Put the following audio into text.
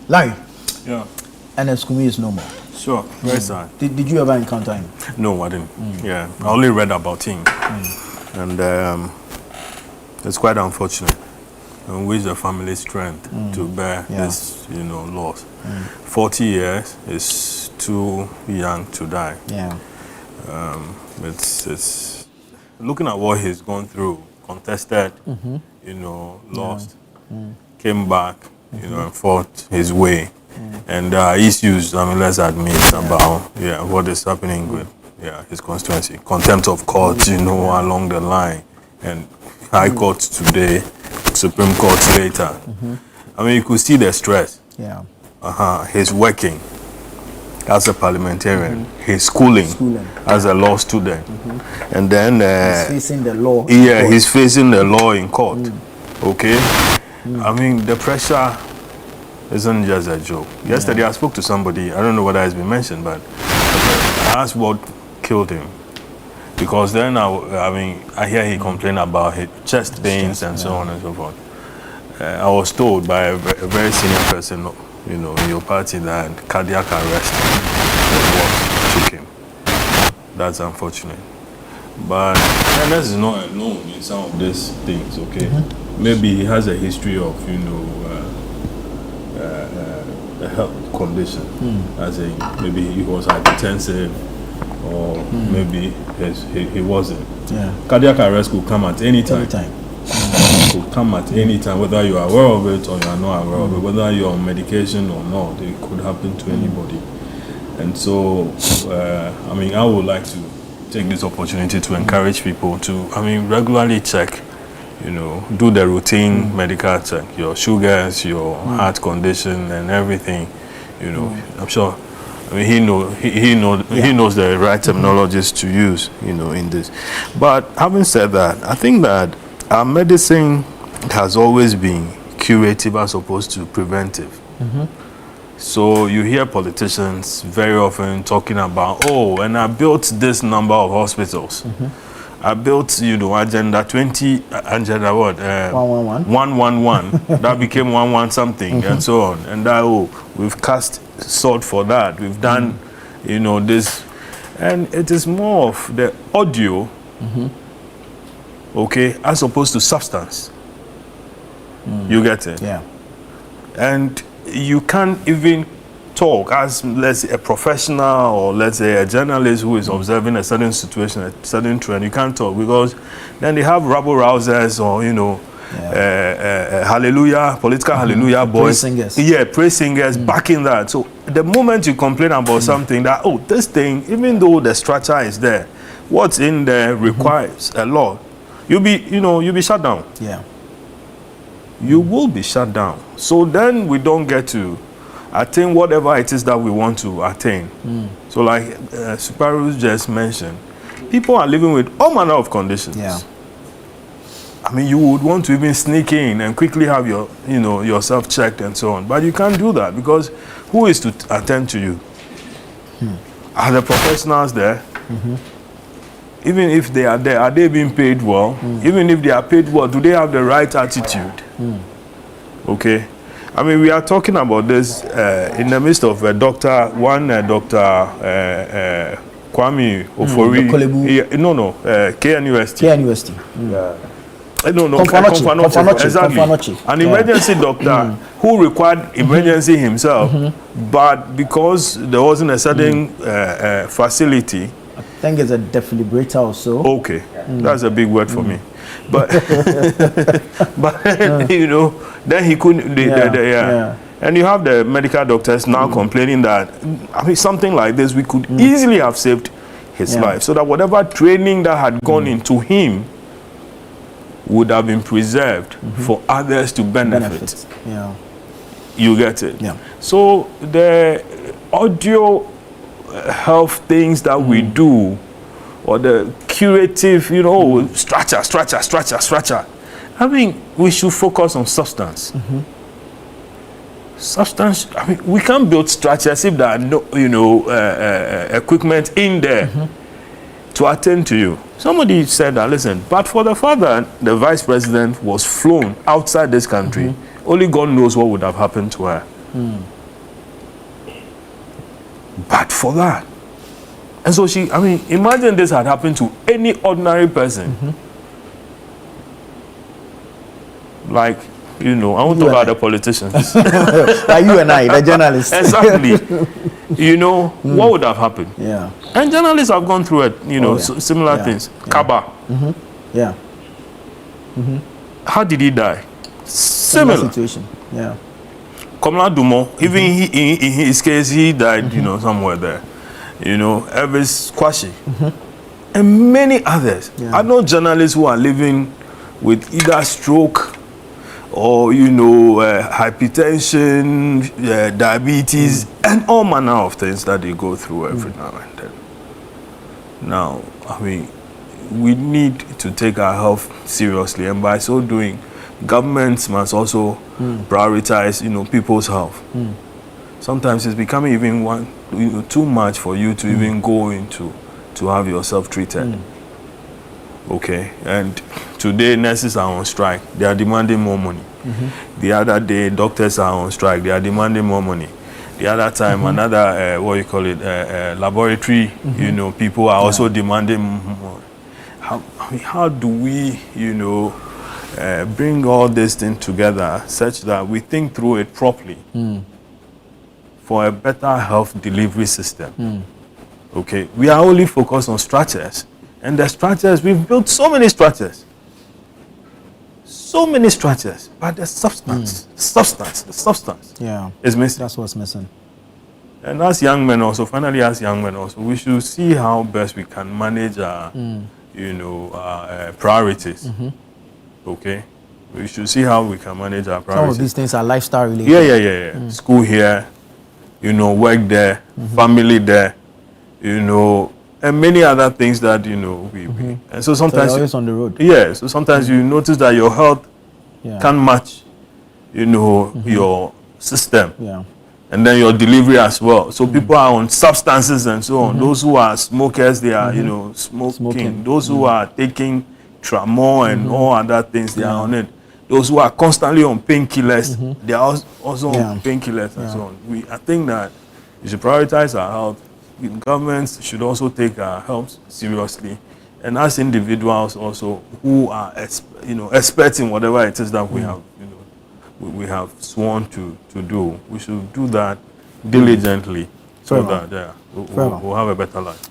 Larry. Yeah. And Skumi is no more. Sure. Very sad. Did you ever encounter him? No, I didn't. Yeah. I only read about him. And it's quite unfortunate. I wish the family strength to bear this, loss. 40 years is too young to die. Yeah. It's looking at what he's gone through, contested, lost, came back, and fought his way. And issues, let's admit about what is happening with his constituency. Contempt of court, along the line. And High Court today, Supreme Court later. You could see the stress. Yeah. He's working as a parliamentarian. He's schooling as a law student. And then he's facing the law. Yeah, he's facing the law in court. Okay? The pressure isn't just a joke. Yesterday I spoke to somebody, I don't know whether it's been mentioned, but I asked what killed him. Because then, I hear he complained about his chest pains and so on and so forth. I was told by a very senior person, in your party that cardiac arrest was took him. That's unfortunate. But Ernest is not alone in some of these things, okay? Maybe he has a history of, a health condition. As in, maybe he was hypertensive, or maybe he wasn't. Yeah. Cardiac arrest could come at any time. Could come at any time, whether you are aware of it or you are not aware of it, whether you're on medication or not, it could happen to anybody. And so, I would like to take this opportunity to encourage people to, regularly check, do the routine medical check, your sugars, your heart condition and everything, I'm sure. He knows the right terminologies to use, in this. But having said that, I think that our medicine has always been curative as opposed to preventive. So you hear politicians very often talking about, and I built this number of hospitals. I built, Agenda 20, Agenda what? 111. That became 11 something, and so on. And that, we've cast salt for that. We've done, this. And it is more of the audio, okay, as opposed to substance. You get it? Yeah. And you can't even talk as, let's say, a professional or let's say a journalist who is observing a certain situation, a certain trend. You can't talk because then they have rabble rousers or, hallelujah, political hallelujah boys. Praise singers. Yeah, praise singers backing that. So the moment you complain about something that, this thing, even though the structure is there, what's in there requires a lot. You'll be shut down. Yeah. You will be shut down. So then we don't get to attain whatever it is that we want to attain. So like Suparu just mentioned, people are living with all manner of conditions. Yeah. You would want to even sneak in and quickly have your, yourself checked and so on. But you can't do that because who is to attend to you? Are the professionals there? Even if they are there, are they being paid well? Even if they are paid well, do they have the right attitude? Okay. We are talking about this in the midst of Dr. Kwame Ofori. KNUST. Exactly. An emergency doctor who required emergency himself, but because there wasn't a certain facility. I think it's a defibrillator or so. Okay, that's a big word for me. But, then he couldn't, And you have the medical doctors now complaining that, something like this, we could easily have saved his life. So that whatever training that had gone into him would have been preserved for others to benefit. Yeah. You get it? Yeah. So the audio health things that we do, or the curative, structure. We should focus on substance. Substance, we can't build structures if there are no, equipment in there to attend to you. Somebody said that, listen, but for the fact that the vice president was flown outside this country, only God knows what would have happened to her. But for that. And so imagine this had happened to any ordinary person. Like, I won't talk about the politicians. Like you and I, the journalists. Exactly. What would have happened? Yeah. And journalists have gone through it, similar things. Yeah. Kaba. Yeah. How did he die? Similar situation. Yeah. Komla Dumont, even in his case, he died, somewhere there. Elvis Kwashi. And many others. Yeah. I know journalists who are living with either stroke or, hypertension, diabetes, and all manner of things that they go through every now and then. Now, we need to take our health seriously, and by so doing, governments must also prioritize, people's health. Sometimes it's becoming even too much for you to even go into to have yourself treated. Okay, and today nurses are on strike. They are demanding more money. The other day, doctors are on strike. They are demanding more money. The other time, another laboratory, people are also demanding more. How do we, bring all this thing together such that we think through it properly for a better health delivery system? Okay, we are only focused on structures, and the structures, we've built so many structures, but the substance, the substance is missing. That's what's missing. And as young men also, we should see how best we can manage our, priorities. Okay, we should see how we can manage our priorities. Some of these things are lifestyle related. Yeah. School here, work there, family there, and many other things that and so sometimes you're always on the road. Yeah, so sometimes you notice that your health can't match, your system. Yeah. And then your delivery as well. So people are on substances and so on. Those who are smokers, they are, smoking. Those who are taking Tramor and all other things, they are on it. Those who are constantly on painkillers, they are also on painkillers and so on. I think that we should prioritize our health. Governments should also take our health seriously. And as individuals also who are, experts in whatever it is that we have, we have sworn to do. We should do that diligently so that we'll have a better life.